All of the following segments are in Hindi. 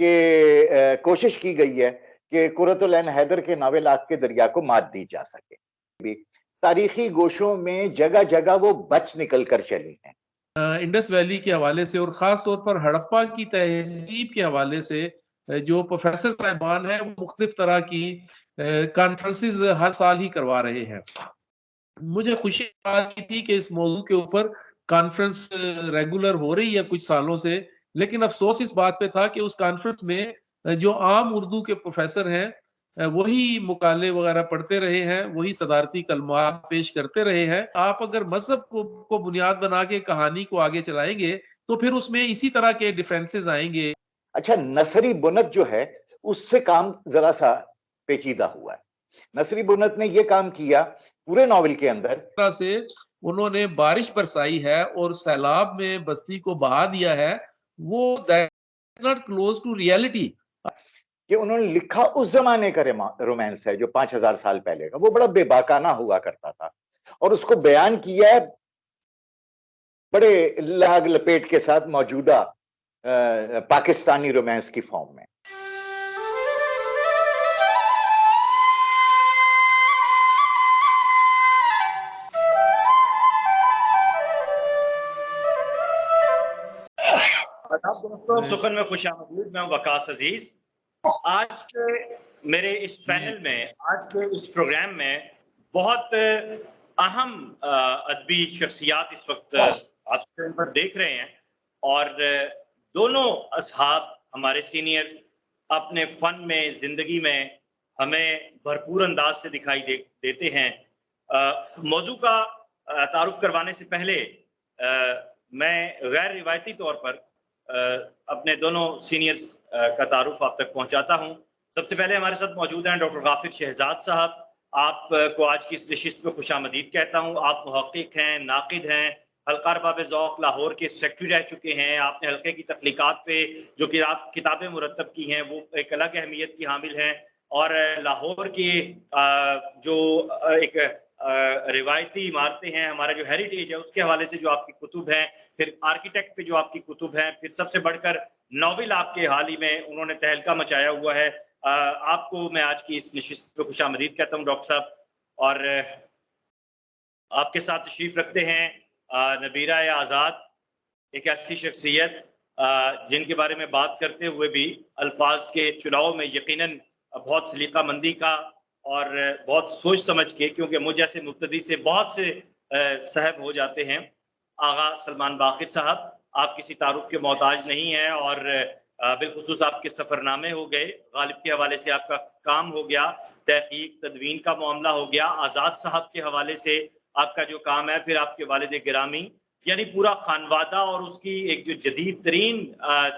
कि कोशिश की गई है कि कुर्रतुल ऐन हैदर के नावल आग के दरिया को मात दी जा सके। भी तारीखी गोशों में जगह-जगह वो बच निकल कर चली हैं। इंडस वैली के हवाले से और ख़ास तौर पर हड़प्पा की तहज़ीब के हवाले से जो प्रोफ़ेसर साहिबान हैं, वो मुख्तलिफ़ तरह की कॉन्फ्रेंसेज़ हर साल ही करवा रहे हैं। मुझे खुशी इस बात की थी कि इस मौज़ू के ऊपर कॉन्फ्रेंस रेगुलर हो रही है कुछ सालों से, लेकिन अफ़सोस इस बात पे था कि उस कॉन्फ्रेंस में जो आम उर्दू के प्रोफ़ेसर हैं वही मुकाले वग़ैरह पढ़ते रहे हैं, वही सदारती कलमात पेश करते रहे हैं। आप अगर मज़हब को बुनियाद बना के कहानी को आगे चलाएँगे, तो फिर उसमें इसी तरह के डिफरेंसेस आएँगे। अच्छा, नसरी बुनत जो है, उससे काम ज़रा-सा पेचीदा हुआ है। नसरी बुनत ने ये काम किया पूरे नॉवेल के अंदर तरह से उन्होंने बारिश बरसाई है और सैलाब में बस्ती को बहा दिया है, वो that's not close to reality. कि उन्होंने लिखा उस ज़माने का रोमांस है जो 5000 साल पहले का, वो बड़ा बेबाकाना हुआ करता था और उसको बयान किया है बड़े लाग-लपेट के साथ मौजूदा पाकिस्तानी रोमांस की फ़ॉर्म में। आदाब दोस्तों, सुखन में खुशामदीद। मैं वकास अजीज। आज के मेरे इस पैनल में, आज के इस प्रोग्राम में बहुत अहम अदबी शख्सियात इस वक्त आप स्क्रीन पर देख रहे हैं और दोनों असहाब हमारे सीनियर्स अपने फन में, जिंदगी में हमें भरपूर अंदाज से दिखाई देते हैं। मौजू का तारुफ करवाने से पहले मैं गैर रिवायती तौर पर अपने दोनों सीनियर्स का तारुफ आप तक पहुंचाता हूं। सबसे पहले हमारे साथ मौजूद हैं डॉक्टर गाफिर शहजाद साहब। आप को आज की इस नशिस्त में खुशामदीद कहता हूं। आप मुहक्किक हैं, नाकिद हैं, हल्का अरबाब ज़ौक़ लाहौर के सेक्रेटरी रह चुके हैं। आपने हल्के की तख्लीकात पे जो कि आप किताबें मुरतब की हैं, वो एक अलग अहमियत की हामिल हैं और लाहौर की जो एक रिवायती इमारतें हैं, हमारा जो हेरिटेज है, उसके हवाले से जो आपकी कुतुब हैं, फिर आर्किटेक्ट पे जो आपकी कुतुब हैं, फिर सबसे बढ़कर नॉवेल आपके हाल ही में उन्होंने तहलका मचाया हुआ है। आपको मैं आज की इस नशिस्त पे खुशामदीद कहता हूँ डॉक्टर साहब। और आपके साथ तशरीफ रखते हैं नबीरा आज़ाद, एक ऐसी शख्सियत जिनके बारे में बात करते हुए भी अल्फाज के चुनाव में यकीनन बहुत सलीकामंदी का और बहुत सोच समझ के, क्योंकि मुझ जैसे मुब्तदी से बहुत से सहब हो जाते हैं। आगा सलमान बाक़िर साहब, आप किसी तारुफ के मोहताज नहीं हैं और बिलखुसूस आपके सफ़रनामे हो गए, गालिब के हवाले से आपका काम हो गया, तहकीक तदवीन का मामला हो गया, आज़ाद साहब के हवाले से आपका जो काम है, फिर आपके वालिद गिरामी, यानी पूरा खानवादा और उसकी एक जो जदीद तरीन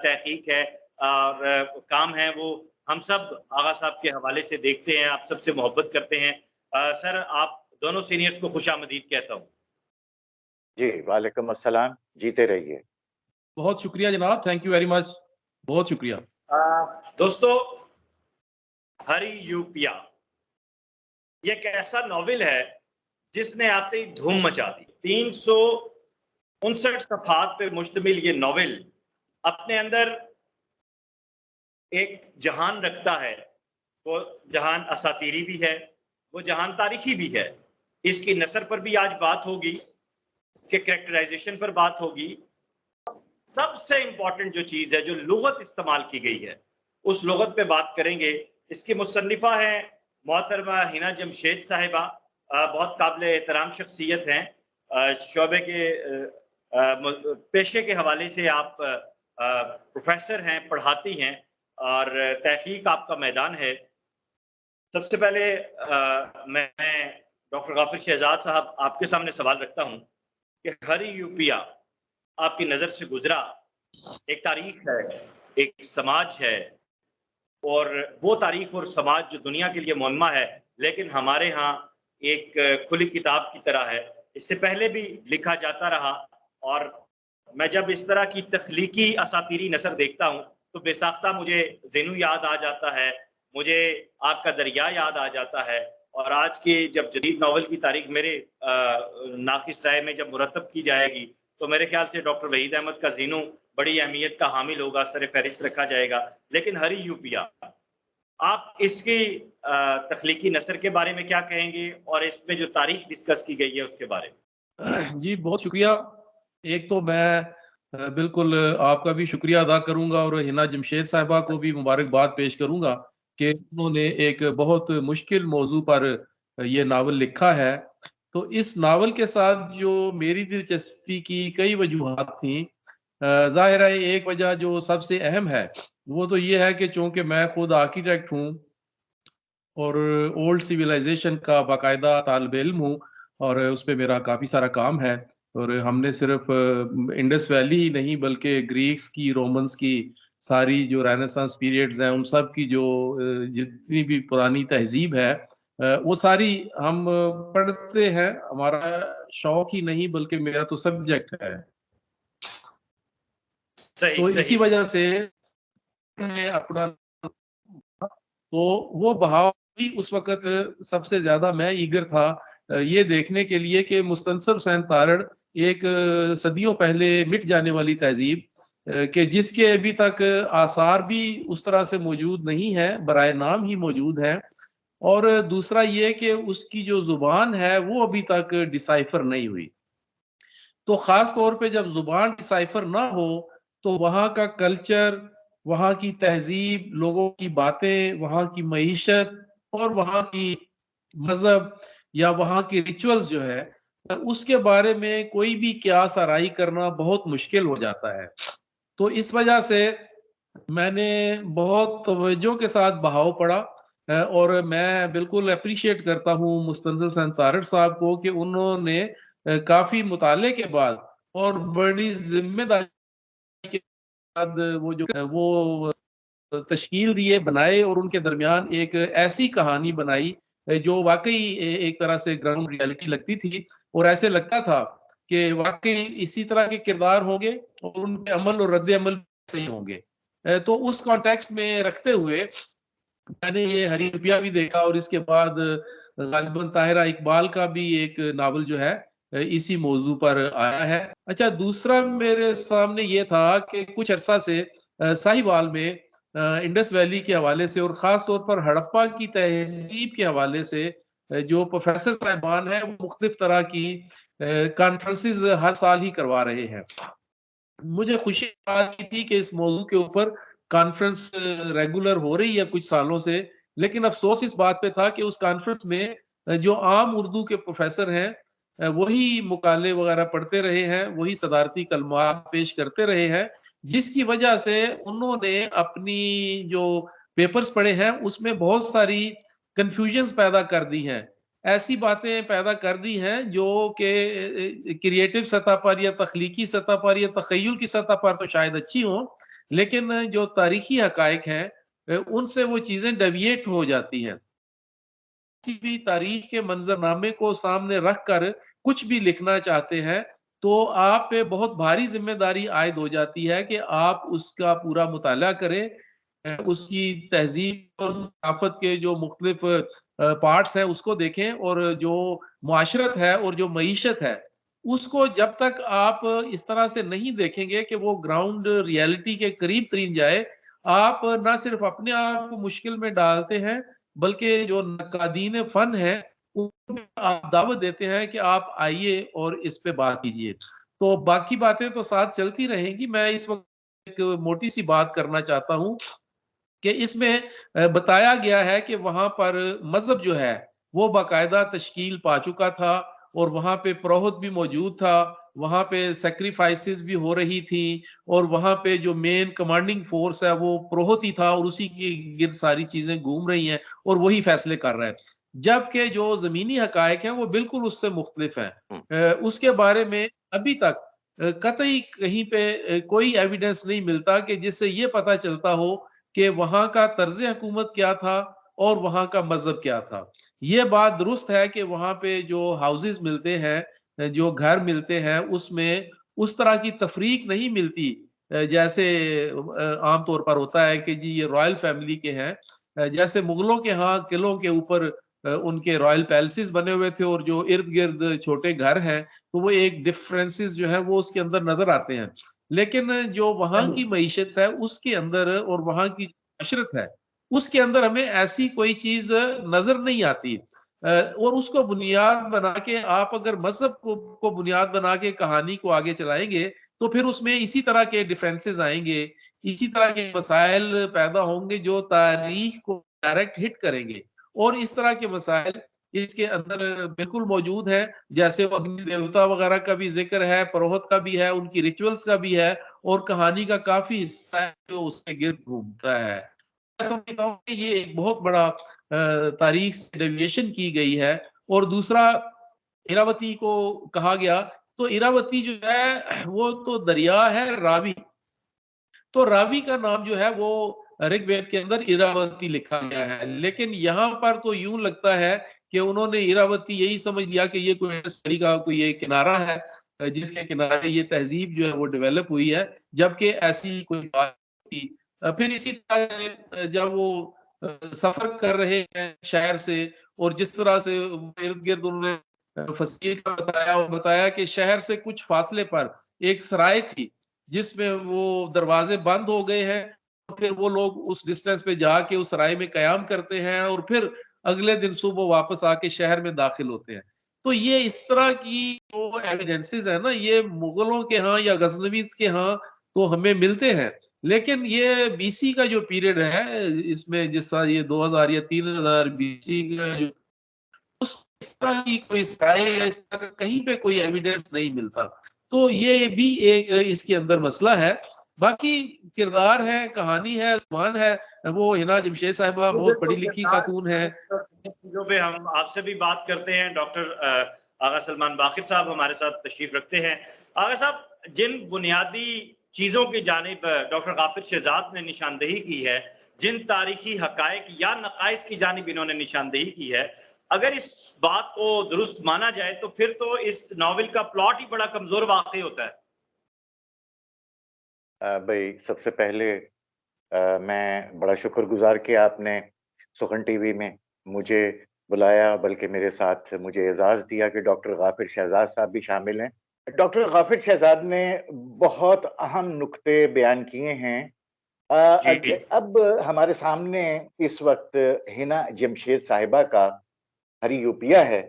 तहकीक है और काम है, वो हम सब आगा साहब के हवाले से देखते हैं, आप सबसे मोहब्बत करते हैं। सर, आप दोनों सीनियर्स को खुशामदीद कहता हूँ। जी, वालेकुम अस्सलाम, जीते रहिए। बहुत शुक्रिया जनाब, थैंक यू वेरी मच। बहुत शुक्रिया। दोस्तों, हरी यूपिया ये एक ऐसा नॉवेल है जिसने आते ही धूम मचा दी। 359 सफ़हात पे मुश्तमिल ये नॉवेल अपने अंदर एक जहान रखता है। वो जहान असातीरी भी है, वो जहान तारीखी भी है। इसकी नसर पर भी आज बात होगी, इसके कैरेक्टराइजेशन पर बात होगी। सबसे इंपॉर्टेंट जो चीज है, जो लुगत इस्तेमाल की गई है, उस लुगत पे बात करेंगे। इसकी मुसन्निफा है मोहतरमा हिना जमशेद साहिबा, बहुत काबिल एहतराम शख्सियत हैं। शोबे के पेशे के हवाले से आप प्रोफेसर हैं, पढ़ाती हैं और तहकीक आपका मैदान है। सबसे पहले मैं डॉक्टर गाफिर शहजाद साहब आपके सामने सवाल रखता हूँ कि हरी यूपिया आपकी नज़र से गुजरा एक तारीख है, एक समाज है और वो तारीख और समाज जो दुनिया के लिए मुहिम्मा है, लेकिन हमारे यहाँ एक खुली किताब की तरह है। इससे पहले भी लिखा जाता रहा और मैं जब इस तरह की तख्लीकी असातीरी नसर देखता हूँ, तो बेसाख्ता मुझे ज़ेनू याद आ जाता है, मुझे आग का दरिया याद आ जाता है और आज की जब जदीद नॉवल की तारीख मेरे नाक़िस राय में जब मुरतब की जाएगी, तो मेरे ख्याल से डॉक्टर वहीद अहमद का ज़ीनू बड़ी अहमियत का हामिल होगा, सर फहरिस्त रखा जाएगा। लेकिन हरी यूपिया, आप इसकी तख्लीकी नसर के बारे में क्या कहेंगे और इसमें जो तारीख डिस्कस की गई है उसके बारे में? जी, बहुत शुक्रिया। एक तो मैं बिल्कुल आपका भी शुक्रिया अदा करूँगा और हिना जमशेद साहिबा को भी मुबारकबाद पेश करूँगा कि उन्होंने एक बहुत मुश्किल मौज़ू पर ये नावल लिखा है। तो इस नावल के साथ जो मेरी दिलचस्पी की कई वजूहात थीं। ज़ाहिर है एक वजह जो सबसे अहम है, वो तो ये है कि चूँकि मैं खुद आर्किटेक्ट हूँ और ओल्ड सिविलाइजेशन का बाकायदा तालिब इल्म हूँ और उस पे मेरा काफ़ी सारा काम है और हमने सिर्फ इंडस वैली ही नहीं बल्कि ग्रीक्स की, रोमन्स की सारी जो रेनेसांस पीरियड्स हैं, उन सब की जो जितनी भी पुरानी तहज़ीब है वो सारी हम पढ़ते हैं। हमारा शौक ही नहीं बल्कि मेरा तो सब्जेक्ट है। सही, तो इसी सही। वजह से मैं अपना तो वो बहाव भी उस वक़्त सबसे ज़्यादा मैं ईगर था ये देखने के लिए कि मुस्तनसर हुसैन तारड़ एक सदियों पहले मिट जाने वाली तहज़ीब कि जिसके अभी तक आसार भी उस तरह से मौजूद नहीं है, बराए नाम ही मौजूद है और दूसरा ये कि उसकी जो ज़ुबान है, वो अभी तक डिसाइफ़र नहीं हुई। तो ख़ास तौर पे जब ज़ुबान डिसाइफ़र ना हो, तो वहाँ का कल्चर, वहाँ की तहज़ीब, लोगों की बातें, वहाँ की मईशत और वहाँ की मज़हब या वहाँ की रिचुअल्स जो है उसके बारे में कोई भी क़यास आराई करना बहुत मुश्किल हो जाता है। तो इस वजह से मैंने बहुत तवज्जो के साथ बहाव पढ़ा और मैं बिल्कुल एप्रिशिएट करता हूँ मुस्तनज़िर हुसैन तारड़ साहब को कि उन्होंने काफ़ी मुताले के बाद और बड़ी ज़िम्मेदारी के बाद वो तश्कील दिए, बनाए और उनके दरमियान एक ऐसी कहानी बनाई जो वाक़ई एक तरह से ग्राउंड रियलिटी लगती थी और ऐसे लगता था कि वाक़ई इसी तरह के किरदार होंगे और उनके अमल और रद्द-ए-अमल सही होंगे। तो उस कॉन्टेक्स्ट में रखते हुए मैंने ये हरी रुपया भी देखा और इसके बाद गालिबन ताहिरा इकबाल का भी एक नावल जो है इसी मौज़ू पर आया है। अच्छा दूसरा मेरे सामने ये था कि कुछ अरसा से साहिवाल में इंडस वैली के हवाले से और ख़ास तौर पर हड़प्पा की तहज़ीब के हवाले से जो प्रोफ़ेसर साहिबान हैं वो मुख्तलिफ तरह की कॉन्फ्रेंसेस हर साल ही करवा रहे हैं। मुझे खुशी इस बात की थी कि इस मौज़ू के ऊपर कॉन्फ्रेंस रेगुलर हो रही है कुछ सालों से, लेकिन अफ़सोस इस बात पे था कि उस कॉन्फ्रेंस में जो आम उर्दू के प्रोफ़ेसर हैं वही मुकाले वग़ैरह पढ़ते रहे हैं, वही सदारती कलमात पेश करते रहे हैं, जिसकी वजह से उन्होंने अपनी जो पेपर्स पढ़े हैं, उसमें बहुत सारी कन्फ्यूजन्स पैदा कर दी हैं। ऐसी बातें पैदा कर दी हैं जो कि क्रिएटिव सतह पर या तख्लीकी सतह पर या तख़य्युल की सतह पर तो शायद अच्छी हों, लेकिन जो तारीख़ी हक़ाइक़ हैं उनसे वो चीज़ें डेविएट हो जाती हैं। किसी भी तारीख़ के मंज़रनामे को सामने रख कर कुछ भी लिखना चाहते हैं, तो आप पे बहुत भारी ज़िम्मेदारी आयद हो जाती है कि आप उसका पूरा मुताला करें उसकी तहज़ीब और सक़ाफ़त के जो मुख्तलिफ़ पार्ट्स हैं उसको देखें और जो मुआशरत है और जो मईशत है, उसको जब तक आप इस तरह से नहीं देखेंगे कि वो ग्राउंड रियलिटी के करीब तरीन जाए, आप ना सिर्फ़ अपने आप को मुश्किल में डालते हैं, बल्कि जो नक़ादीन फ़न है, उनको भी आप दावत देते हैं कि आप आइए और इस पे बात कीजिए। तो बाकी बातें तो साथ चलती रहेंगी, मैं इस वक़्त एक मोटी-सी बात करना चाहता हूँ कि इसमें बताया गया है कि वहाँ पर मज़हब जो है, वो बाकायदा तश्कील पा चुका था और वहाँ पे पुरोहित भी मौजूद था, वहाँ पे सैक्रिफ़ाइसेज़ भी हो रही थी और वहाँ पे जो मेन कमांडिंग फ़ोर्स है, वो पुरोहित ही था और उसी के गिर्द सारी चीज़ें घूम रही हैं और वही फ़ैसले कर रहा है। जबकि जो ज़मीनी हक़ाइक़ हैं, वो बिल्कुल उससे मुख्तलिफ़ हैं। उसके बारे में अभी तक कतई कहीं पे कोई एविडेंस नहीं मिलता कि जिससे ये पता चलता हो कि वहाँ का तर्ज़ हुकूमत क्या था और वहाँ का मज़हब क्या था। ये बात दुरुस्त है कि वहाँ पे जो हाउसेज़ मिलते हैं जो घर मिलते हैं, उसमें उस तरह की तफ़रीक नहीं मिलती जैसे आम तौर पर होता है कि जी ये रॉयल फ़ैमिली के हैं। जैसे मुग़लों के यहाँ किलों के ऊपर उनके रॉयल पैलेसेस बने हुए थे और जो इर्द गिर्द छोटे घर हैं, तो वो एक डिफरेंसेस जो है वो उसके अंदर नजर आते हैं। लेकिन जो वहाँ की मईशत है उसके अंदर और वहाँ की अशरत है उसके अंदर हमें ऐसी कोई चीज नजर नहीं आती। और उसको बुनियाद बना के आप अगर मजहब को बुनियाद बना के कहानी को आगे चलाएंगे तो फिर उसमें इसी तरह के डिफरेंसेस आएंगे, इसी तरह के मसाइल पैदा होंगे जो तारीख को डायरेक्ट हिट करेंगे। और इस तरह के मसाइल इसके अंदर बिल्कुल मौजूद है, जैसे वो अग्नि देवता वगैरह का भी जिक्र है, पुरोहित का भी है, उनकी रिचुअल्स का भी है और कहानी का काफी हिस्सा है जो उसके गिर्द घूमता है। मैं समझता हूँ कि ये एक बहुत बड़ा तारीख से डेविएशन की गई है। और दूसरा, इरावती को कहा गया, तो इरावती जो है वो तो दरिया है रावी। तो रावी का नाम जो है वो ऋग्वेद के अंदर इरावती लिखा गया है, लेकिन यहाँ पर तो यूं लगता है कि उन्होंने इरावती यही समझ लिया कि ये कोई इंडस वैली का कोई एक किनारा है जिसके किनारे ये तहजीब जो है वो डेवलप हुई है, जबकि ऐसी कोई बात थी। फिर इसी तरह से जब वो सफर कर रहे हैं शहर से और जिस तरह से इर्द गिर्द उन्होंने फसील का बताया और बताया कि शहर से कुछ फासले पर एक सराय थी जिसमें वो दरवाजे बंद हो गए हैं, तो फिर वो लोग उस डिस्टेंस पे जाके उस राय में कयाम करते हैं और फिर अगले दिन सुबह वापस आके शहर में दाखिल होते हैं। तो ये इस तरह की जो एविडेंसेस है ना, ये मुगलों के यहाँ या गजनवीज के यहाँ तो हमें मिलते हैं, लेकिन ये बीसी का जो पीरियड है इसमें जिस साल ये 2000 या 3000 बीसी का जो उस इस तरह की कोई साय या इस तरह का कहीं पे कोई एविडेंस नहीं मिलता। तो ये भी एक इसके अंदर मसला है। बाकी किरदार है, कहानी है, ज़ुबान है, वो हिना जमशेद साहिबा बहुत पढ़ी लिखी खातून है। चीजों पे हम आपसे भी बात करते हैं। डॉक्टर आगा सलमान बाकिर साहब हमारे साथ तशरीफ रखते हैं। आगा साहब, जिन बुनियादी चीजों की जानिब डॉक्टर गाफिर शहजाद ने निशानदेही की है, जिन तारीखी हकायक या नकाइस की जानिब इन्होंने निशानदेही की है, अगर इस बात को दुरुस्त माना जाए तो फिर तो इस नॉवेल का प्लॉट ही बड़ा कमजोर वाकई होता है। भाई सबसे पहले मैं बड़ा शुक्रगुजार कि आपने सुखन टीवी में मुझे बुलाया, बल्कि मेरे साथ मुझे एजाज़ दिया कि डॉक्टर गाफिर शहजाद साहब भी शामिल हैं। डॉक्टर गाफिर शहजाद ने बहुत अहम नुक्ते बयान किए हैं। जी। अब हमारे सामने इस वक्त हिना जमशेद साहिबा का हरी-यूपिया है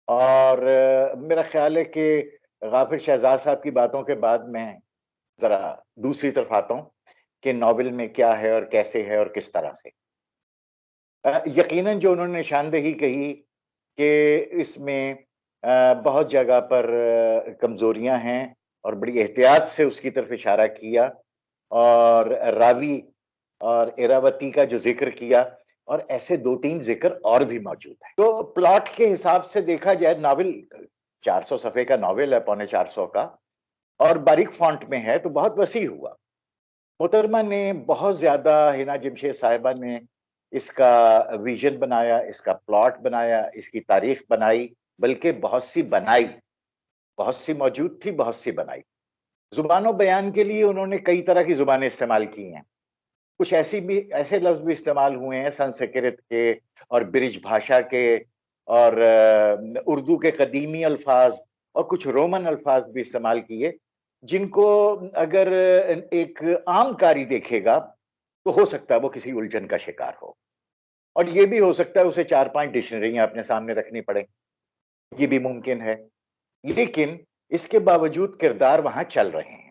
और मेरा ख्याल है कि गाफिर शहजाद साहब की बातों के बाद मैं ज़रा दूसरी तरफ आता हूँ कि नॉवेल में क्या है और कैसे है और किस तरह से। यकीनन जो उन्होंने निशानदेही कही कि इसमें बहुत जगह पर कमज़ोरियाँ हैं और बड़ी एहतियात से उसकी तरफ इशारा किया और रावी और इरावती का जो ज़िक्र किया और ऐसे 2-3 ज़िक्र और भी मौजूद हैं। तो प्लॉट के हिसाब से देखा जाए नॉवेल 400 सफ़े का नॉवेल है, पौने 400 का और बारीक फ़ॉन्ट में है तो बहुत वसी हुआ। मोहतरमा ने बहुत ज़्यादा हिना जमशेद साहिबा ने इसका विज़न बनाया, इसका प्लॉट बनाया, इसकी तारीख़ बनाई, बल्कि बहुत सी बनाई। बहुत सी मौजूद थी, बहुत सी बनाई। ज़ुबान और बयान के लिए उन्होंने कई तरह की ज़ुबानें इस्तेमाल की हैं। कुछ ऐसे लफ्ज़ भी इस्तेमाल हुए हैं संस्कृत के और ब्रिज भाषा के और उर्दू के कदीमी अल्फ़ाज़ और कुछ रोमन अल्फ़ाज़ भी इस्तेमाल किए, जिनको अगर एक आम कारी देखेगा, तो हो सकता है वो किसी उलझन का शिकार हो। और ये भी हो सकता है उसे 4-5 डिक्शनरियाँ अपने सामने रखनी पड़े, ये भी मुमकिन है। लेकिन इसके बावजूद किरदार वहाँ चल रहे हैं।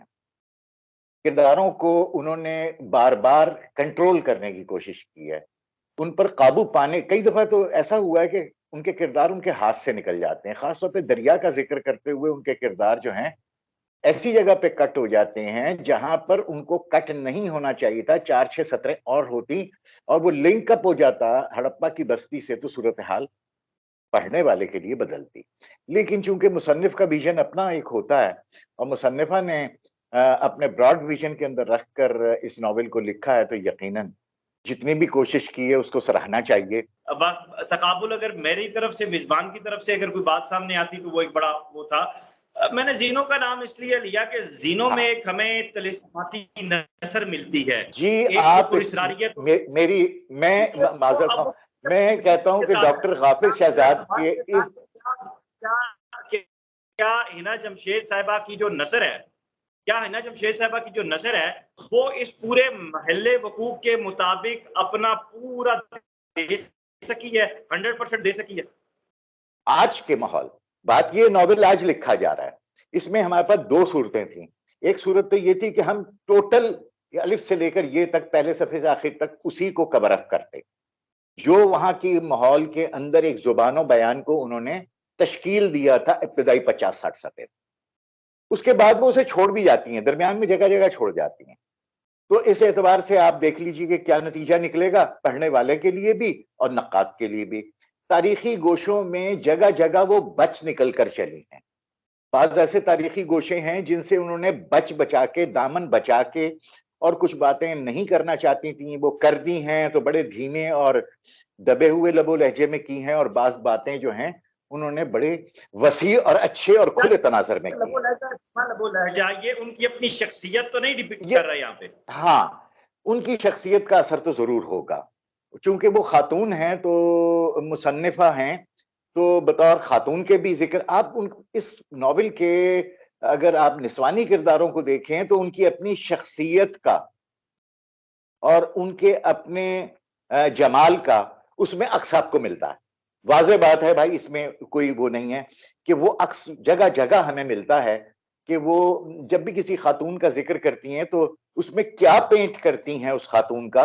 किरदारों को उन्होंने बार-बार कंट्रोल करने की कोशिश की है। उन पर काबू पाने कई दफ़ा तो ऐसा हुआ है कि उनके किरदार उनके हाथ से निकल जाते हैं। ख़ास तौर पे दरिया का ज़िक्र करते हुए उनके किरदार जो हैं, ऐसी जगह पे कट हो जाते हैं, जहाँ पर उनको कट नहीं होना चाहिए था। 4-6 सतरें और होती और वो लिंक अप हो जाता हड़प्पा की बस्ती से, तो सूरत-ए-हाल पढ़ने वाले के लिए बदलती। लेकिन चूँकि मुसन्निफ़ का विज़न अपना एक होता है और मुसन्निफ़ा ने अपने ब्रॉड विज़न के अंदर रखकर इस नॉवेल को लिखा है, तो यकीनन जितनी भी कोशिश की है, उसको सराहना चाहिए। अब तकाबुल अगर मेरी तरफ से, मेज़बान की तरफ से अगर कोई बात सामने आती तो वो एक बड़ा वो था। मैंने ज़ीनो का नाम इसलिए लिया कि ज़ीनो में हाँ। एक हमें तिलिस्माती नसर मिलती है। जी, एक आप इस पुरस्रारियत मे मेरी मैं तो माज़रत अब ख़्वाह मैं कहता हूं कि डॉक्टर गाफिर शहजाद के इस क्या हिना जमशेद साहिबा की जो नजर है, क्या हिना जमशेद साहिबा की जो नजर है वो इस पूरे महल्ले वकूफ के मुताबिक अपना पूरा दे सकी है, 100% दे सकी है? आज के माहौल, बात ये नॉवेल आज लिखा जा रहा है, इसमें हमारे पास दो सूरतें थी। एक सूरत तो ये थी कि हम टोटल अलिफ से लेकर ये तक, पहले सफे से आखिर तक उसी को कवर अप करते, जो वहां की माहौल के अंदर एक जुबानो बयान को उन्होंने तश्कील दिया था इब्तदाई 50-60 सफे। उसके बाद वो उसे छोड़ भी जाती हैं, दरमियान में जगह जगह छोड़ जाती हैं। तो इस एतबार से आप देख लीजिए कि क्या नतीजा निकलेगा पढ़ने वाले के लिए भी और नक्काद के लिए भी। तारीखी गोशों में जगह जगह वो बच निकल कर चली हैं। बाज ऐसे तारीखी गोशे हैं जिनसे उन्होंने बच बचा के, दामन बचा के, और कुछ बातें नहीं करना चाहती थी वो कर दी हैं, तो बड़े धीमे और दबे हुए लबो लहजे में की हैं, और बाज बातें जो हैं उन्होंने बड़े वसी और अच्छे और खुले तनाजर में की। लबो लहजा ये उनकी अपनी शख्सियत तो नहीं डिपिक्ट ये कर रहा है यहाँ पे? हाँ, उनकी शख्सियत का असर तो जरूर होगा, चूंकि वो खातून हैं तो मुसन्निफा हैं, तो बतौर खातून के भी जिक्र आप उन इस नॉवेल के अगर आप निस्वानी किरदारों को देखें तो उनकी अपनी शख्सियत का और उनके अपने जमाल का उसमें अक्स आपको मिलता है। वाज़ेह बात है भाई, इसमें कोई वो नहीं है कि वो अक्स जगह जगह हमें मिलता है कि वो जब भी किसी खातून का जिक्र करती हैं तो उसमें क्या पेंट करती हैं उस खातून का,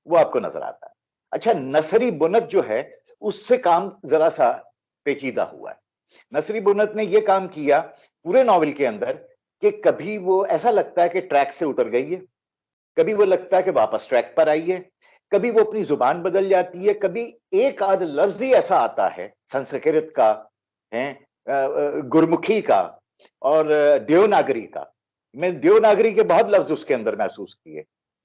वो आपको नजर आता है। अच्छा, नसरी बुनत जो है उससे काम जरा सा पेचीदा हुआ है। नसरी बुनत ने ये काम किया पूरे नॉवेल के अंदर कि कभी वो ऐसा लगता है कि ट्रैक से उतर गई है, कभी वो लगता है कि वापस ट्रैक पर आई है, कभी वो अपनी जुबान बदल जाती है, कभी एक आध लफ्ज ही ऐसा आता है संस्कृत का, है गुरमुखी का और देवनागरी का। मैं देवनागरी के बहुत लफ्ज उसके अंदर महसूस किए।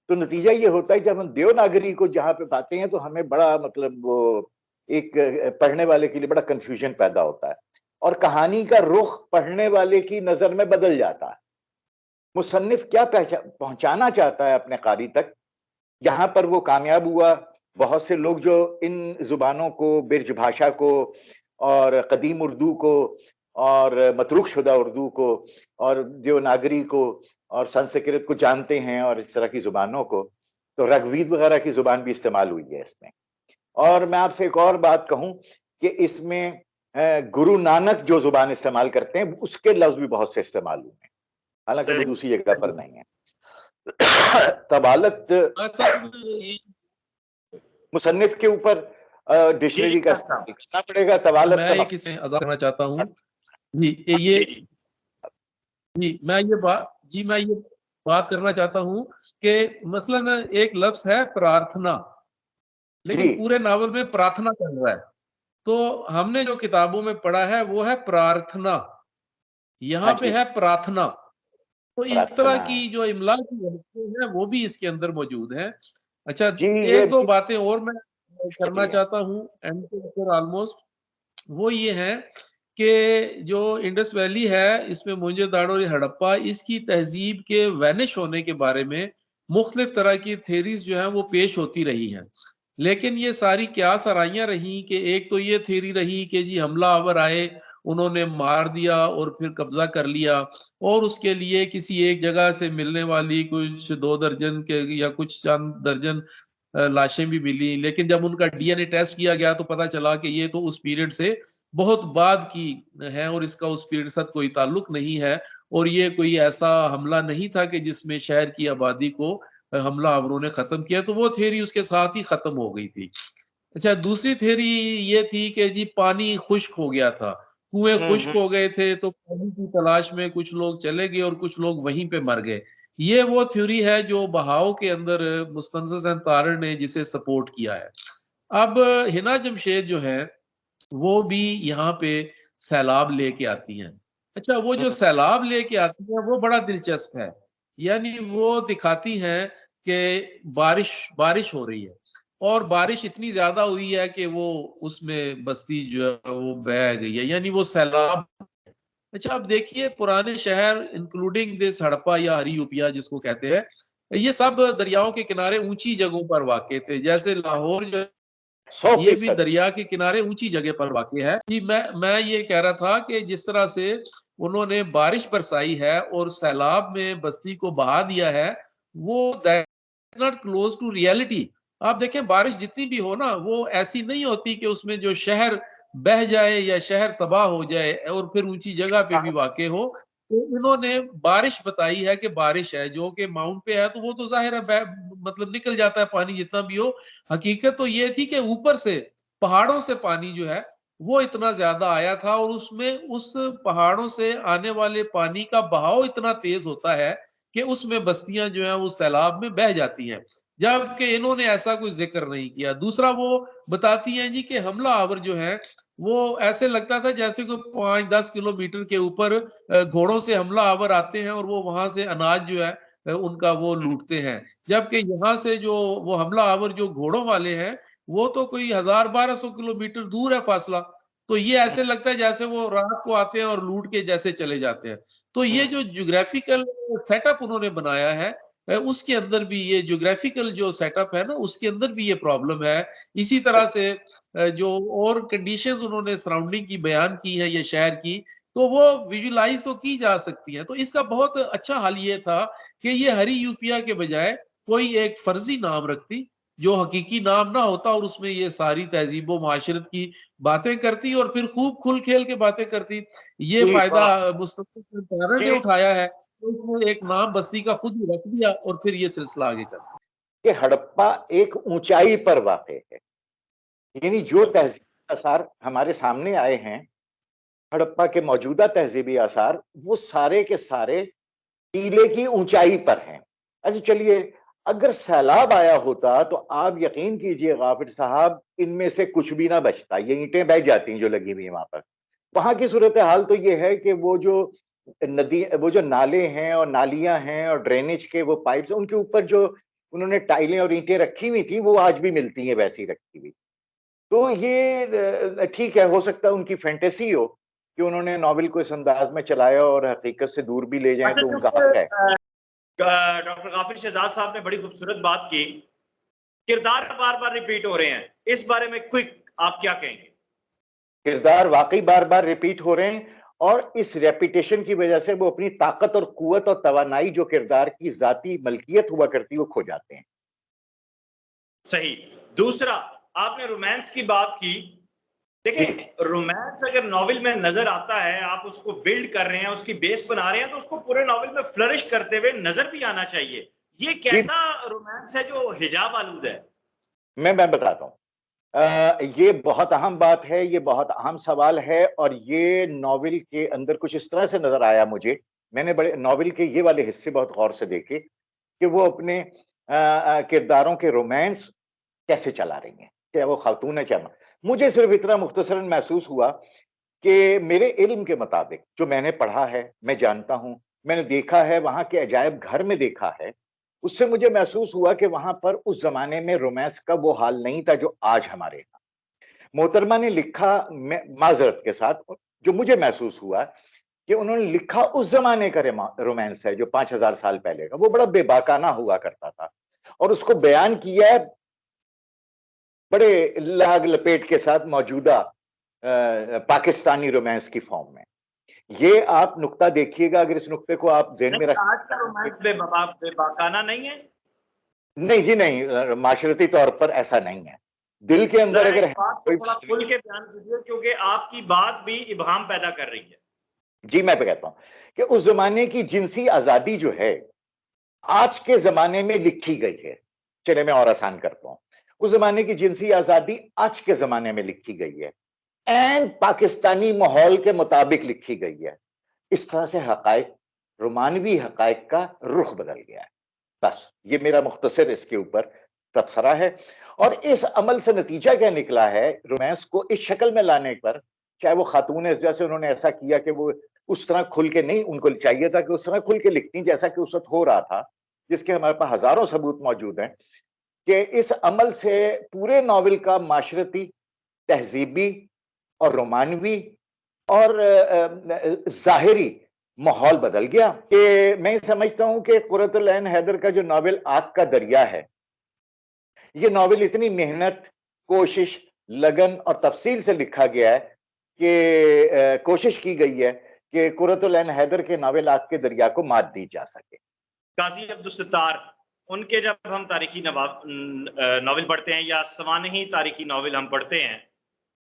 तो नतीजा ये होता है जब हम देवनागरी को जहां पे पाते हैं तो हमें बड़ा मतलब वो एक पढ़ने वाले के लिए बड़ा कंफ्यूजन पैदा होता है, और कहानी का रुख पढ़ने वाले की नजर में बदल जाता है। मुसन्निफ क्या पहुंचाना चाहता है अपने कारी तक, यहाँ पर वो कामयाब हुआ। बहुत से लोग जो इन जुबानों को, बिरज भाषा को और कदीम उर्दू को और मतरूक शुदा उर्दू को और देवनागरी को और संस्कृत को जानते हैं और इस तरह की जुबानों को, तो रघुवीर वगैरह की जुबान भी इस्तेमाल हुई है इसमें। और मैं आपसे एक और बात कहूं कि इसमें गुरु नानक जो जुबान इस्तेमाल करते हैं उसके लफ्ज भी बहुत से इस्तेमाल हुए हैं, हालांकि वो दूसरी जगह पर नहीं है। तबालत मुसन्निफ के ऊपर डिक्शनरी का इस्तेमाल करना पड़ेगा। तबालत मैं एक इसमें अज़ाफ़ा करना चाहता हूँ जी, मैं ये बात करना चाहता हूँ कि मसलन एक लफ्ज है प्रार्थना, लेकिन पूरे नावल में प्रार्थना चल रहा है। तो हमने जो किताबों में पढ़ा है वो है प्रार्थना, यहाँ पे है प्रार्थना। तो इस तरह की जो इमला की गलतियां हैं वो भी इसके अंदर मौजूद है। अच्छा, एक दो बातें और मैं करना चाहता हूँ एंड पे ऑलमोस्ट, वो ये है कि जो इंडस वैली है इसमें मोहनजोदाड़ो और हड़प्पा, इसकी तहजीब के वैनिश होने के बारे में मुख्तलिफ तरह की थेरीज जो है वो पेश होती रही हैं, लेकिन ये सारी क्या सराइयां रही कि एक तो ये थेरी रही कि जी हमला आवर आए, उन्होंने मार दिया और फिर कब्जा कर लिया, और उसके लिए किसी एक जगह से मिलने वाली कुछ 2 दर्जन के या कुछ चंद दर्जन लाशें भी मिली, लेकिन जब उनका डीएनए टेस्ट किया गया तो पता चला कि ये तो उस पीरियड से बहुत बाद की है और इसका उस पीरियड के साथ कोई ताल्लुक नहीं है, और ये कोई ऐसा हमला नहीं था कि जिसमें शहर की आबादी को हमला आवरों ने खत्म किया। तो वो थ्योरी उसके साथ ही खत्म हो गई थी। अच्छा, दूसरी थ्योरी ये थी कि जी पानी खुश्क हो गया था, कुएं खुश्क हो गए थे, तो पानी की तलाश में कुछ लोग चले गए और कुछ लोग वहीं पे मर गए। ये वो थ्योरी है जो बहाव के अंदर मुस्तंसिर तारड़ ने जिसे सपोर्ट किया है। अब हिना जमशेद जो है वो भी यहाँ पे सैलाब लेके आती हैं। अच्छा, वो जो सैलाब लेके आती हैं वो बड़ा दिलचस्प है, यानी वो दिखाती हैं कि बारिश बारिश हो रही है और बारिश इतनी ज्यादा हुई है कि वो उसमें बस्ती जो है वो बह गई है, यानी वो सैलाब। अच्छा, अब देखिए पुराने शहर इंक्लूडिंग दिस हड़प्पा या हरियूपिया जिसको कहते हैं, ये सब दरियाओं के किनारे ऊंची जगहों पर वाक़ थे। जैसे लाहौर जो ये भी 100%। दरिया के किनारे ऊंची जगह पर वाक़ है। जी, मैं ये कह रहा था कि जिस तरह से उन्होंने बारिश बरसाई है और सैलाब में बस्ती को बहा दिया है, वो that's not close to reality. आप देखें बारिश जितनी भी हो ना, वो ऐसी नहीं होती कि उसमें जो शहर बह जाए या शहर तबाह हो जाए और फिर ऊंची जगह पे भी वाक़ हो। तो इन्होंने बारिश बताई है कि बारिश है, जो कि माउंट पे है तो वो तो ज़ाहिर है मतलब निकल जाता है पानी जितना भी हो। हकीकत तो ये थी कि ऊपर से पहाड़ों से पानी जो है वो इतना ज्यादा आया था और उसमें उस पहाड़ों से आने वाले पानी का बहाव इतना तेज होता है कि उसमें बस्तियां जो है उस सैलाब में बह जाती हैं, जबकि इन्होंने ऐसा कोई जिक्र नहीं किया। दूसरा वो बताती हैं जी कि हमला आवर जो है वो ऐसे लगता था जैसे कोई 5-10 किलोमीटर के ऊपर घोड़ों से हमला आवर आते हैं और वो वहां से अनाज जो है उनका वो लूटते हैं, जबकि यहाँ से जो वो हमला आवर जो घोड़ों वाले हैं वो तो कोई 1000-1200 किलोमीटर दूर है फासला। तो ये ऐसे लगता है जैसे वो रात को आते हैं और लूट के जैसे चले जाते हैं। तो ये जो ज्योग्राफिकल सेटअप उन्होंने बनाया है उसके अंदर भी ये ज्योग्राफिकल जो सेटअप है ना उसके अंदर भी ये प्रॉब्लम है। इसी तरह से जो और कंडीशंस उन्होंने सराउंडिंग की बयान की है ये शहर की, तो वो विजुअलाइज़ तो की जा सकती है। तो इसका बहुत अच्छा हल ये था कि ये हरी यूपिया के बजाय कोई एक फर्जी नाम रखती, जो हकीकी नाम ना होता और उसमें ये सारी तहज़ीब-ओ माशरत की बातें करती और फिर खूब खुल-खेल के बातें करती। ये जी, फ़ायदा मुस्तफ़ा सरकारों ने जी, उठाया है, तो इसमें एक नाम बस्ती का खुद ही रख दिया और फिर ये सिलसिला आगे चला। कि हड़प्पा एक ऊंचाई पर वाक़ है। यानी जो तहज़ीबी आसार हमारे सामने आए हैं, हड़प्पा के मौजूदा तहज़ीबी आसार, वो सारे के सारे टीले की ऊंचाई पर हैं। अच्छा चलिए, अगर सैलाब आया होता तो आप यकीन कीजिए गाफिर साहब, इनमें से कुछ भी ना बचता। ये ईंटें बह जाती हैं जो लगी हुई हैं वहां पर। वहां की सूरत हाल तो ये है कि वो जो नाले हैं और नालियां हैं और ड्रेनेज के वो पाइप्स, उनके ऊपर जो उन्होंने टाइलें और ईंटें रखी हुई थी वो आज भी मिलती हैं वैसी रखी हुई। तो ये ठीक है, हो सकता है उनकी फैंटेसी हो कि उन्होंने नॉवेल को इस अंदाज में चलाया और हकीकत से दूर भी ले जाएं, अच्छा, तो उनका चूंकि हक है। डॉक्टर गाफिर शहजाद साहब ने बड़ी खूबसूरत बात की, किरदार बार बार रिपीट हो रहे हैं, इस बारे में क्विक आप क्या कहेंगे? किरदार वाकई बार बार रिपीट हो रहे हैं और इस रेपिटेशन की वजह से वो अपनी ताकत और कुवत और तवानाई जो किरदार की जाती मलकियत हुआ करती है वो खो जाते हैं। सही। दूसरा, आपने रोमांस की बात की। जी, देखें, रोमांस अगर नॉवेल में नजर आता है, आप उसको बिल्ड कर रहे हैं, उसकी बेस बना रहे हैं, तो उसको पूरे नॉवेल में फ्लरिश करते हुए नजर भी आना चाहिए। ये जी, कैसा रोमांस है जो हिजाब आलूद है? मैं बताता हूँ। ये बहुत अहम बात है, ये बहुत अहम सवाल है और ये नॉवेल के अंदर कुछ इस तरह से नज़र आया मुझे। मैंने बड़े नॉवेल के ये वाले हिस्से बहुत गौर से देखे कि वो अपने किरदारों के रोमांस कैसे चला रही हैं। क्या वो खातून है क्या मर्द? मुझे सिर्फ़ इतना मुख्तसरन महसूस हुआ कि मेरे इल्म के मुताबिक जो मैंने पढ़ा है, मैं जानता हूँ, मैंने देखा है, वहाँ के अजायब घर में देखा है, उससे मुझे महसूस हुआ कि वहाँ पर उस ज़माने में रोमांस का वो हाल नहीं था जो आज हमारे यहाँ। मोहतरमा ने लिखा, मैं माज़रत के साथ, जो मुझे महसूस हुआ कि उन्होंने लिखा उस ज़माने का रोमांस है जो 5000 साल पहले का, वो बड़ा बेबाकाना हुआ करता था और उसको बयान किया है बड़े लाग-लपेट के साथ मौजूदा पाकिस्तानी रोमांस की फॉर्म में। ये आप नुक्ता देखिएगा, अगर इस नुक्ते को आप ज़हन में नहीं, आज का रखें। रोमांस बेबाकाना नहीं है? नहीं जी नहीं, माशरती तौर पर ऐसा नहीं है। दिल के अंदर ज़रा अगर इस है बात को कोई थोड़ा खुल के बयान कीजिए, क्योंकि आपकी बात भी इब्हाम पैदा कर रही है। जी, मैं तो कहता हूँ कि उस ज़माने की जिनसी आज़ादी जो है, आज के ज़माने में लिखी गई है। चलिए मैं और आसान करता हूँ। उस ज़माने की जिनसी आज़ादी आज के ज़माने में लिखी गई है। ऐन पाकिस्तानी माहौल के मुताबिक लिखी गई है। इस तरह से हक़ाइक़, रोमानवी हक़ाइक़ का रुख बदल गया है। बस, ये मेरा मुख्तसर इसके ऊपर तबसरा है और इस अमल से नतीजा क्या निकला है, रोमांस को इस शक्ल में लाने पर, चाहे वो खातून है, जैसे उन्होंने ऐसा किया कि वो उस तरह खुल के नहीं, उनको चाहिए था कि उस तरह खुल के लिखतीं जैसा कि उस वक़्त हो रहा था, जिसके हमारे पास हज़ारों सबूत मौजूद हैं, कि इस अमल से पूरे नॉवेल का माशरती, तहज़ीबी और रोमानवी और ज़ाहिरी माहौल बदल गया कि मैं समझता हूँ कि कुर्रतुल ऐन हैदर का जो नॉवेल आग का दरिया है, ये नॉवेल इतनी मेहनत, कोशिश, लगन और तफसील से लिखा गया है कि कोशिश की गई है कि कुर्रतुल ऐन हैदर के नावल आग के दरिया को मात दी जा सके। गाजी अब्दुल सत्तार, उनके जब हम तारीखी नावल पढ़ते हैं या सवानही तारीखी नावल हम पढ़ते हैं,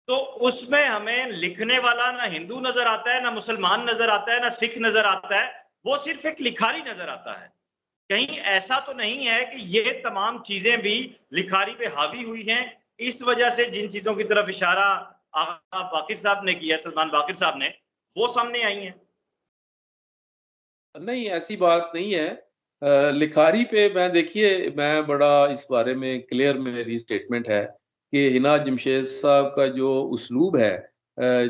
तो उसमें हमें लिखने वाला ना हिंदू नजर आता है, ना मुसलमान नजर आता है, ना सिख नजर आता है, वो सिर्फ एक लिखारी नजर आता है। कहीं ऐसा तो नहीं है कि ये तमाम चीजें भी लिखारी पे हावी हुई हैं, इस वजह से जिन चीजों की तरफ इशारा आगा बाकिर साहब ने किया, सलमान बाकिर साहब ने, वो सामने आई हैं। नहीं, ऐसी बात नहीं है। लिखारी पे देखिए, मैं बड़ा इस बारे में क्लियर मेरी स्टेटमेंट है कि हिना जमशेद साहब का जो उसलूब है,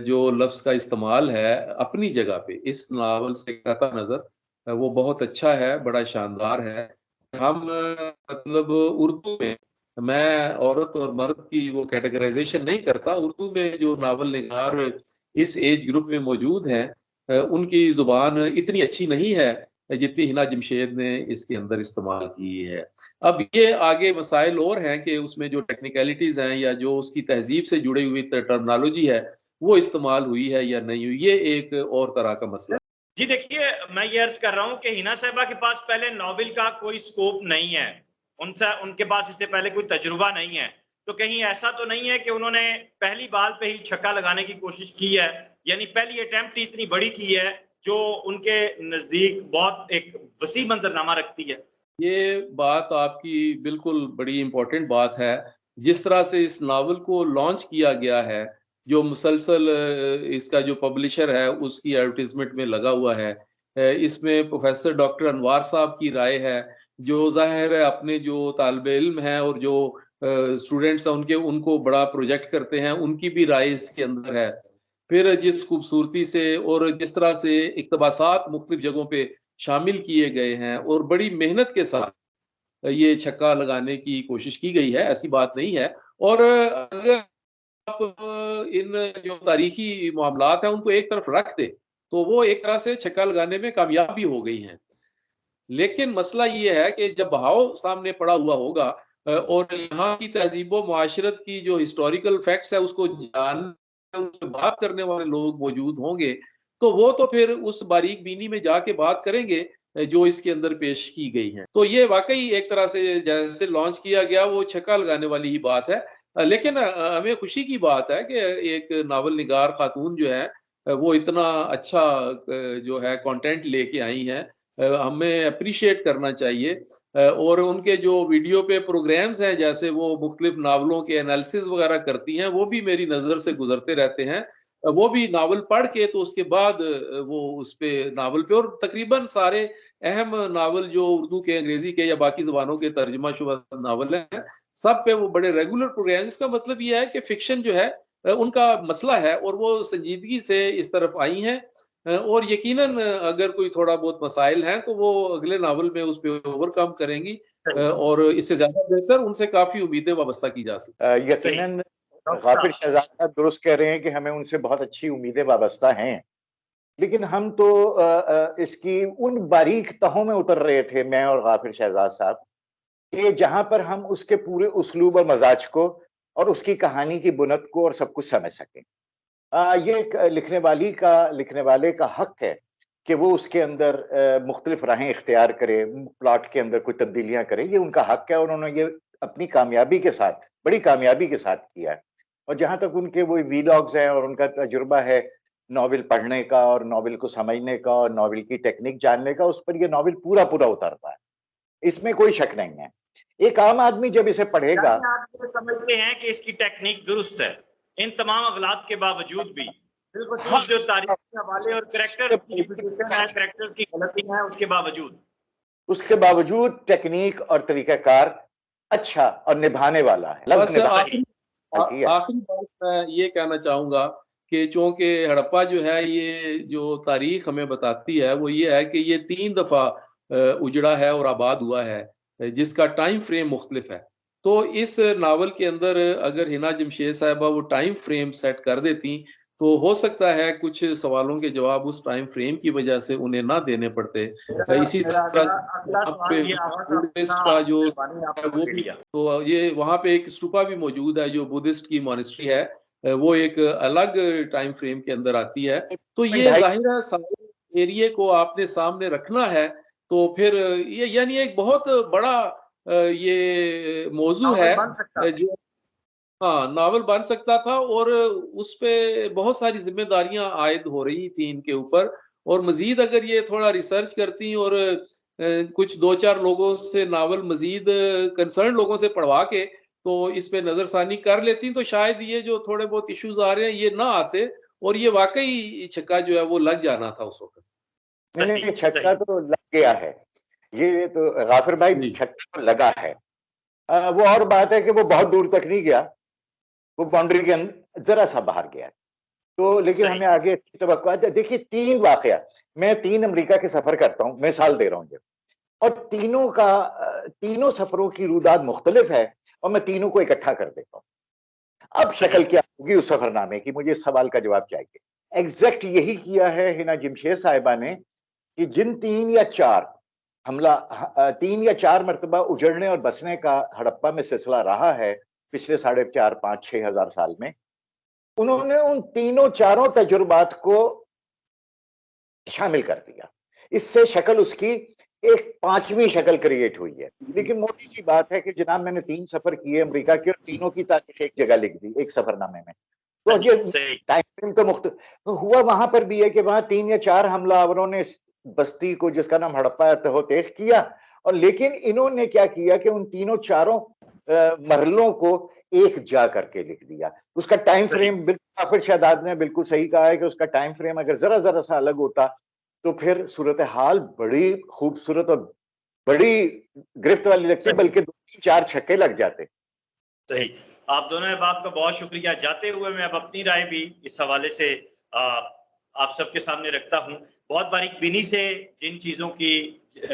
जो लफ्ज़ का इस्तेमाल है अपनी जगह पे इस नावल से कता नज़र वो बहुत अच्छा है, बड़ा शानदार है। हम मतलब उर्दू में मैं औरत और मर्द की वो कैटेगराइज़ेशन नहीं करता। उर्दू में जो नावल निगार इस एज ग्रुप में मौजूद हैं, उनकी ज़ुबान इतनी अच्छी नहीं है जितनी हिना जमशेद ने इसके अंदर इस्तेमाल की है। अब ये आगे मसाइल और हैं कि उसमें जो टेक्निकलिटीज़ हैं या जो उसकी तहज़ीब से जुड़ी हुई टर्मिनोलॉजी है, वो इस्तेमाल हुई है या नहीं हुई, ये एक और तरह का मसला है। जी देखिए, मैं ये अर्ज कर रहा हूँ कि हिना साहिबा के पास पहले नॉवेल का कोई स्कोप नहीं है, उनके पास इससे पहले कोई तजुर्बा नहीं है, तो कहीं ऐसा तो नहीं है कि उन्होंने पहली बार पे ही छक्का लगाने की कोशिश की है, यानी पहली अटेम्प्ट ही इतनी बड़ी की है जो उनके नजदीक बहुत एक वसी मंजरनामा रखती है। ये बात आपकी बिल्कुल बड़ी इम्पोर्टेंट बात है। जिस तरह से इस नावल को लॉन्च किया गया है, जो मुसलसल इसका जो पब्लिशर है उसकी एडवर्टाइज़मेंट में लगा हुआ है। इसमें प्रोफ़ेसर डॉक्टर अनवार साहब की राय है, जो ज़ाहिर है अपने जो तालिब इल्म हैं और जो स्टूडेंट्स हैं उनको बड़ा प्रोजेक्ट करते हैं, उनकी भी राय इसके अंदर है। फिर जिस खूबसूरती से और जिस तरह से इक़्तिबासात मुख्तलिफ जगहों पे शामिल किए गए हैं और बड़ी मेहनत के साथ ये छक्का लगाने की कोशिश की गई है, ऐसी बात नहीं है। और अगर आप इन जो तारीखी मामलात हैं उनको एक तरफ रख दें, तो वो एक तरह से छक्का लगाने में कामयाब भी हो गई हैं। लेकिन मसला ये है कि जब बहाव सामने पड़ा हुआ होगा और यहाँ की तहज़ीब-ओ-मुआशरत की जो हिस्टोरिकल फैक्ट्स है उसको उनसे बात करने वाले लोग मौजूद होंगे, तो वो तो फिर उस बारीक-बीनी में जाके बात करेंगे जो इसके अंदर पेश की गई हैं। तो ये वाक़ई एक तरह से जैसे लॉन्च किया गया वो छक्का लगाने वाली ही बात है। लेकिन हमें खुशी की बात है कि एक नावल निगार खातून जो है वो इतना अच्छा जो है कंटेंट लेके आई हैं। हमें एप्रिशिएट करना चाहिए और उनके जो वीडियो पे प्रोग्राम्स हैं जैसे वो मुख्तलिफ नावलों के एनालिसिस वगैरह करती हैं, वो भी मेरी नज़र से गुजरते रहते हैं। वो भी नावल पढ़ के तो उसके बाद वो उस पे नावल पे और तकरीबन सारे अहम नावल जो उर्दू के, अंग्रेज़ी के या बाकी ज़बानों के तर्जुमा शुदा नावल हैं, सब पे वो बड़े रेगुलर प्रोग्राम। इसका मतलब ये है कि फ़िक्शन जो है उनका मसला है और वो संजीदगी से इस तरफ आई हैं। और यकीनन अगर कोई थोड़ा बहुत मसाइल हैं, तो वो अगले नावल में उस पे ओवरकम करेंगी और इससे ज़्यादा बेहतर उनसे काफ़ी उम्मीदें वाबस्ता की जा सकती हैं। सही। यकीनन गाफिर शहजाद साहब दुरुस्त कह रहे हैं कि हमें उनसे बहुत अच्छी उम्मीदें वाबस्ता हैं। लेकिन हम तो इसकी उन बारीक तहों में उतर रहे थे, मैं और गाफिर शहजाद साहब, कि जहाँ पर हम उसके पूरे उस्लूब और मज़ाज को और उसकी कहानी की बुनत को और सब कुछ समझ सकें। ये एक लिखने वाले का हक है कि वो उसके अंदर मुख्तलिफ राहें इख्तियार करे, प्लॉट के अंदर कोई तब्दीलियाँ करे, ये उनका हक है और उन्होंने ये अपनी कामयाबी के साथ, बड़ी कामयाबी के साथ किया है। और जहाँ तक उनके वो वीलॉग्स हैं और उनका तजुर्बा है नॉवेल पढ़ने का और नॉवेल को समझने का और नॉवेल की टेक्निक जानने का, उस पर ये नॉवेल पूरा-पूरा उतरता है। इसमें कोई शक नहीं है। एक आम आदमी जब इसे पढ़ेगा, यानी आप ये समझते हैं कि इसकी टेक्निक दुरुस्त है, इन तमाम अगलात के बावजूद भी, हाँ, बिलखुसूस जो तारीखी हवाले और कैरेक्टर्स की रिपीटेशन है, कैरेक्टर्स की गलती है, उसके बावजूद टेक्निक और तरीक़ाकार अच्छा और निभाने वाला है, लफ्ज़ बस निभाने सही। किया है। आखिरी बात मैं ये कहना चाहूँगा कि चूँकि हड़प्पा जो है ये जो तारीख़ हमें बताती है वो ये है कि ये 3 दफ़ा उजड़ा है और आबाद हुआ है, जिसका टाइम फ्रेम मुख्तलिफ है। तो इस नावल के अंदर अगर हिना जमशेद साहिबा वो टाइम फ्रेम सेट कर देतीं, तो हो सकता है कुछ सवालों के जवाब उस टाइम फ्रेम की वजह से उन्हें ना देने पड़ते। इसी मेरा तरह अगला वहाँ सवाल पे ये आवाज बुद्धिस्ट अपना का जो मेहरबानी आप है वो पकड़ भी, लिया। तो ये वहाँ पे एक स्तूपा भी मौजूद है जो बुद्धिस्ट की मॉनेस्ट्री है, वो एक अलग टाइम फ्रेम के अंदर आती है। तो ये ढाई जाहिर है सारे एरिया को आपने सामने रखना है, तो फिर ये यानी एक बहुत बड़ा ये मौजू नावल है बन सकता था। जो, हाँ, नावल बन सकता था और उस पे बहुत सारी ज़िम्मेदारियाँ आयद हो रही थी इनके ऊपर। और मज़ीद अगर ये थोड़ा रिसर्च करती और कुछ 2-4 लोगों से नावल मज़ीद कंसर्न लोगों से पढ़वा के तो इस पे नज़रसानी कर लेती, तो शायद ये जो थोड़े बहुत इश्यूज़ आ रहे हैं ये ना आते और ये वाक़ई छक्का जो है वो लग जाना था उस वक़्त। नहीं, सही, नहीं, छक्का सही। तो लग गया है। ये तो गाफिर भाई जी। छक्का तो लगा है। वो और बात है कि वो बहुत दूर तक नहीं गया, वो बाउंड्री के ज़रा-सा बाहर गया। तो लेकिन सही। हमें आगे की तवक्कुआत है। देखिए 3 वाक़या, मैं 3 अमेरिका के सफ़र करता हूँ, मिसाल दे रहा हूँ ये, और तीनों का तीनों सफ़रों की रुदाद मुख्तलिफ है और मैं तीनों को इकट्ठा कर देता हूँ। अब सही। शक्ल क्या होगी उस सफ़रनामे की, मुझे इस सवाल का जवाब चाहिए। एग्ज़ैक्ट यही किया है हिना जमशेद साहिबा ने कि जिन 3 या 4 3 या 4 मर्तबा उजड़ने और बसने का हड़प्पा में सिलसिला रहा है पिछले 4.5, 5, 6 हज़ार साल में, उन्होंने उन तीनों चारों तजुर्बात को शामिल कर दिया। इससे शक्ल उसकी एक 5वीं शक्ल क्रिएट हुई है। लेकिन मोटी-सी बात है कि जनाब मैंने 3 सफ़र किए अमेरिका के और तीनों की तारीख एक जगह लिख दी, एक सफ़रनामे में। तो सही, ये सही। टाइम फ्रेम तो तो हुआ वहाँ पर भी है कि वहाँ 3 या 4 हमलावरों ने इस बस्ती को जिसका नाम हड़प्पा है तहोतेश किया, और लेकिन इन्होंने क्या किया कि उन तीनों चारों मरहलों को एक जा करके लिख दिया। उसका टाइम सही। फ्रेम बिल्कुल काफ़िर शहदाद ने बिल्कुल सही कहा है कि उसका टाइम फ्रेम अगर ज़रा-ज़रा सा अलग होता, तो फिर सूरत-ए-हाल बड़ी खूबसूरत और बड़ी गिरफ्त वाली लगती, सही। बल्कि 2-4 छक्के लग जाते। सही। आप दोनों अहबाब का बहुत शुक्रिया। जाते हुए मैं अब अपनी राय भी इस हवाले से अ, आप सबके सामने रखता हूँ। बहुत बारीक-बीनी से जिन चीज़ों की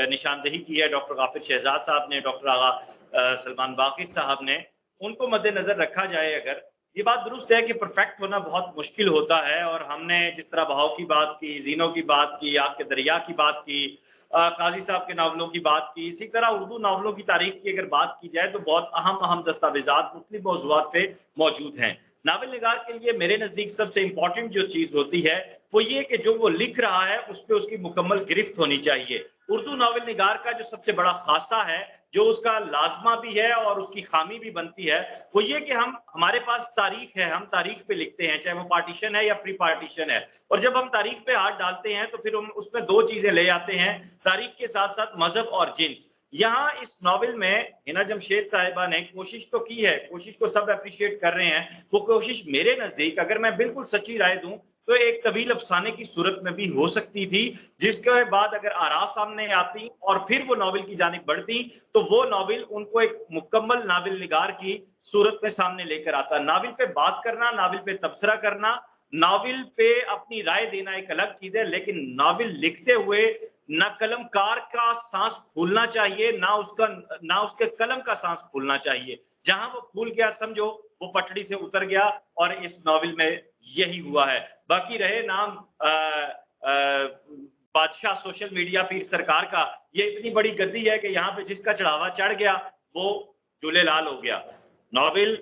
निशानदेही की है डॉक्टर गाफिर शहज़ाद साहब ने, डॉक्टर आगा सलमान बाक़िर साहब ने, उनको मद्देनज़र रखा जाए अगर, ये बात दुरुस्त है कि परफ़ेक्ट होना बहुत मुश्किल होता है और हमने जिस तरह बहाव की बात की, ज़ीनों की बात की, आग के दरिया की बात की, काज़ी साहब के नावलों की बात की, इसी तरह उर्दू नावलों की तारीख की अगर बात की जाए तो बहुत अहम दस्तावेज़ात मुख्तलिफ मौज़ूआत पे मौजूद हैं। नावल निगार के लिए मेरे नज़दीक सबसे इम्पोर्टेंट जो चीज़ होती है, वो ये कि जो वो लिख रहा है, उस पे उसकी मुकम्मल गिरफ्त होनी चाहिए। उर्दू नावल निगार का जो सबसे बड़ा ख़ासा है, जो उसका लाज़िमा भी है और उसकी ख़ामी भी बनती है, वो ये कि हमारे पास तारीख है, हम तारीख पे लिखते हैं, चाहे वो पार्टीशन है या प्री पार्टीशन है। और जब हम तारीख पे हाथ डालते हैं, तो फिर हम उसमें 2 चीज़ें ले आते हैं, तारीख के साथ-साथ मज़हब और जिन्स। यहाँ इस नॉवेल में हिना जमशेद साहिबा ने कोशिश तो की है, कोशिश को सब एप्रिशिएट कर रहे हैं। वो कोशिश मेरे नज़दीक अगर मैं बिल्कुल सच्ची राय दूँ, तो एक तवील अफ़साने की सूरत में भी हो सकती थी, जिसके बाद अगर आरा सामने आती और फिर वो नॉवेल की जानिब बढ़ती, तो वो नॉवेल उनको एक मुकम्मल नावल निगार की सूरत में सामने लेकर आता। नावल पे बात करना, नावल पे तबसरा करना, नावल पे अपनी राय देना एक अलग चीज़ है, लेकिन नावल लिखते हुए ना कलमकार का सांस फूलना चाहिए, ना उसके कलम का सांस फूलना चाहिए। जहां वो फूल गया समझो वो पटड़ी से उतर गया और इस नॉवेल में यही हुआ है। बाकी रहे नाम बादशाह सोशल मीडिया पीर सरकार का, ये इतनी बड़ी गद्दी है कि यहाँ पे जिसका चढ़ावा चढ़ गया वो झूलेलाल हो गया। नॉवेल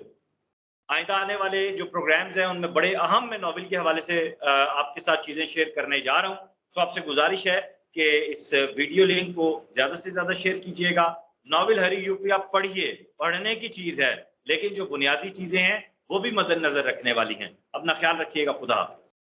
आइंदा आने वाले जो प्रोग्राम्स हैं उनमें बड़े अहम मैं नॉवेल के हवाले से आपके साथ चीजें शेयर करने जा रहा हूं। तो आपसे गुजारिश है कि इस वीडियो लिंक को ज्यादा से ज्यादा शेयर कीजिएगा। नॉवेल हरी यूपी आप पढ़िए, पढ़ने की चीज है, लेकिन जो बुनियादी चीजें हैं वो भी मद्देनजर रखने वाली हैं। अपना ख्याल रखिएगा। खुदा हाफिज।